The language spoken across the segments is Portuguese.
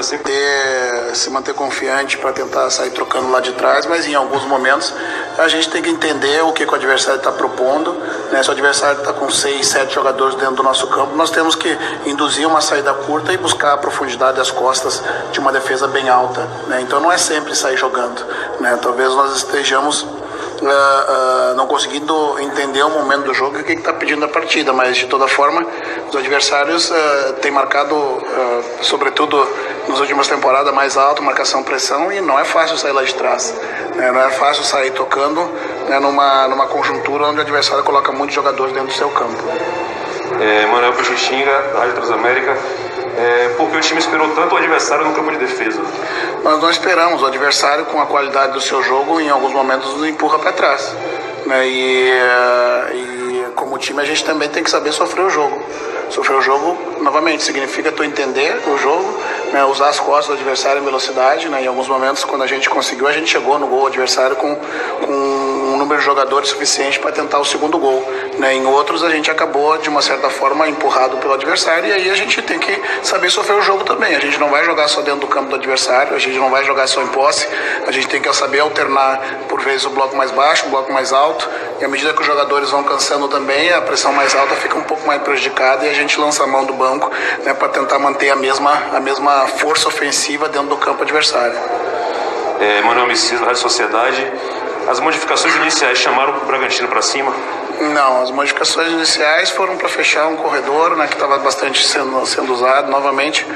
sempre se manter confiante para tentar sair trocando lá de trás, mas em alguns momentos a gente tem que entender o que o adversário está propondo, né? Se o adversário está com 6, 7 jogadores dentro do nosso campo, nós temos que induzir uma saída curta e buscar a profundidade das costas de uma defesa bem alta, né? Então não é sempre sair jogando, né? Talvez nós estejamos não conseguindo entender o momento do jogo e o que está pedindo a partida, mas de toda forma os adversários têm marcado, sobretudo nas últimas temporadas, mais alto, marcação-pressão, e não é fácil sair lá de trás, né? Não é fácil sair tocando, né, numa conjuntura onde o adversário coloca muitos jogadores dentro do seu campo. Manuel Peixinga, da Rádio Transamérica. Porque o time esperou tanto o adversário no campo de defesa? Nós não esperamos. O adversário, com a qualidade do seu jogo, em alguns momentos nos empurra para trás, né? E como time a gente também tem que saber sofrer o jogo. Sofrer o jogo, novamente, significa tu entender o jogo, né? Usar as costas do adversário em velocidade, né? Em alguns momentos, quando a gente conseguiu, a gente chegou no gol adversário com um número de jogadores suficiente para tentar o segundo gol, né? Em outros, a gente acabou, de uma certa forma, empurrado pelo adversário, e aí a gente tem que saber sofrer o jogo também. A gente não vai jogar só dentro do campo do adversário, a gente não vai jogar só em posse, a gente tem que saber alternar, por vezes, o bloco mais baixo, o bloco mais alto, e à medida que os jogadores vão cansando também, a pressão mais alta fica um pouco mais prejudicada, e a gente lança a mão do banco, né, para tentar manter a mesma força ofensiva dentro do campo adversário. Manuel Messias, da Rádio Sociedade. As modificações iniciais chamaram o Bragantino para cima? Não, as modificações iniciais foram para fechar um corredor, né, que estava bastante sendo usado novamente.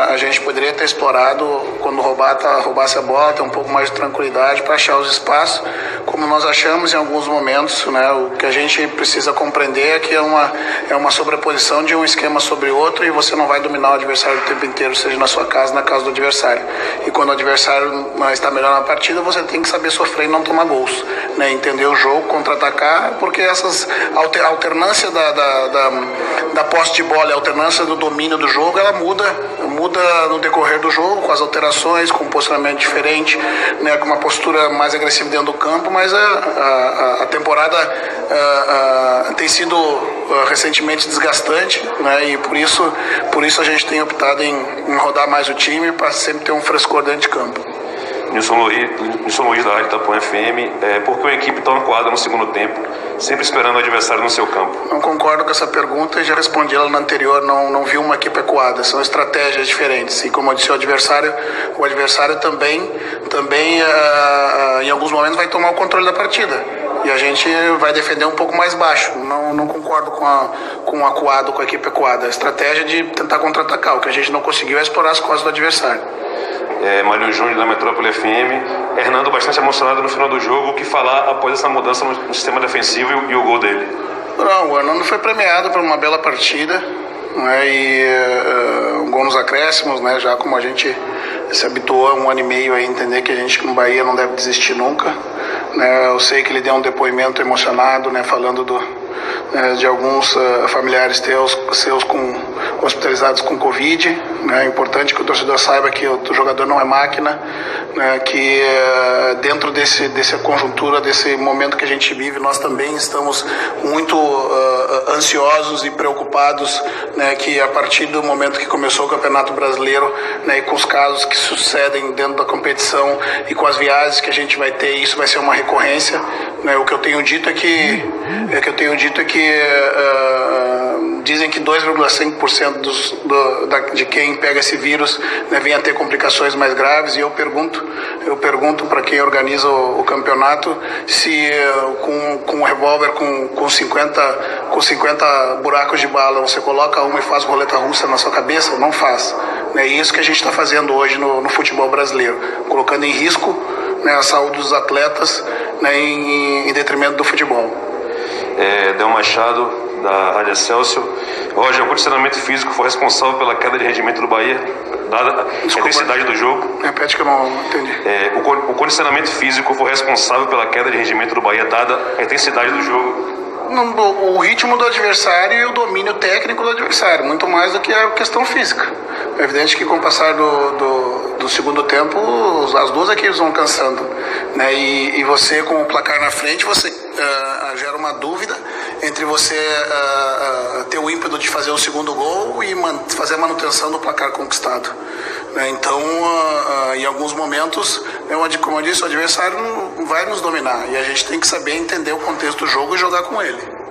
A gente poderia ter explorado, quando roubasse a bola, ter um pouco mais de tranquilidade para achar os espaços, como nós achamos em alguns momentos, né? O que a gente precisa compreender é que é uma sobreposição de um esquema sobre outro, e você não vai dominar o adversário o tempo inteiro, seja na sua casa, na casa do adversário. E quando o adversário está melhor na partida, você tem que saber sofrer e não tomar gols, né? Entender o jogo, contra-atacar, porque essas alternância da posse de bola e a alternância do domínio do jogo, ela muda no decorrer do jogo, com as alterações, com um posicionamento diferente, né, com uma postura mais agressiva dentro do campo, mas a temporada tem sido recentemente desgastante, né, e por isso a gente tem optado em rodar mais o time para sempre ter um frescor dentro de campo. Nilson Luiz, da Rádio Itapuã FM. Por que a equipe tão acuada no segundo tempo, sempre esperando o adversário no seu campo? Não concordo com essa pergunta e já respondi ela na anterior. Não vi uma equipe acuada, são estratégias diferentes. E como eu disse, o adversário também em alguns momentos vai tomar o controle da partida. E a gente vai defender um pouco mais baixo. Não concordo com o acuado, com a equipe acuada. A estratégia de tentar contra-atacar. O que a gente não conseguiu é explorar as costas do adversário. Mário Júnior, da Metrópole FM. Hernando bastante emocionado no final do jogo. O que falar após essa mudança no sistema defensivo e o gol dele? Não, o Hernando foi premiado por uma bela partida, né, e um gol nos acréscimos, né, já como a gente se habituou há 1 ano e meio a entender que a gente no Bahia não deve desistir nunca, né. Eu sei que ele deu um depoimento emocionado, né, falando de alguns familiares seus hospitalizados com Covid, né. É importante que o torcedor saiba que o jogador não é máquina, né, que dentro dessa conjuntura, desse momento que a gente vive, nós também estamos muito ansiosos e preocupados, né, que a partir do momento que começou o Campeonato Brasileiro, né, e com os casos que sucedem dentro da competição e com as viagens que a gente vai ter, isso vai ser uma recorrência, né. O que eu tenho dito é que dizem que 2,5% de quem pega esse vírus, né, vem a ter complicações mais graves, e eu pergunto para quem organiza o campeonato se com um revólver com 50 buracos de bala você coloca uma e faz roleta russa na sua cabeça? Não faz. É isso que a gente está fazendo hoje no futebol brasileiro, colocando em risco, né, a saúde dos atletas, né, em detrimento do futebol. Del Machado, da Rádio Excelsior. Roger, o condicionamento físico foi responsável pela queda de rendimento do Bahia, dada a intensidade do jogo? Repete que eu não entendi. O condicionamento físico foi responsável pela queda de rendimento do Bahia, dada a intensidade do jogo? O ritmo do adversário e o domínio técnico do adversário, muito mais do que a questão física. É evidente que com o passar do segundo tempo, as duas equipes vão cansando, né? E você, com o placar na frente, você gera uma dúvida entre você ter o ímpeto de fazer o segundo gol e fazer a manutenção do placar conquistado. né? Então, em alguns momentos, como eu disse, o adversário vai nos dominar e a gente tem que saber entender o contexto do jogo e jogar com ele.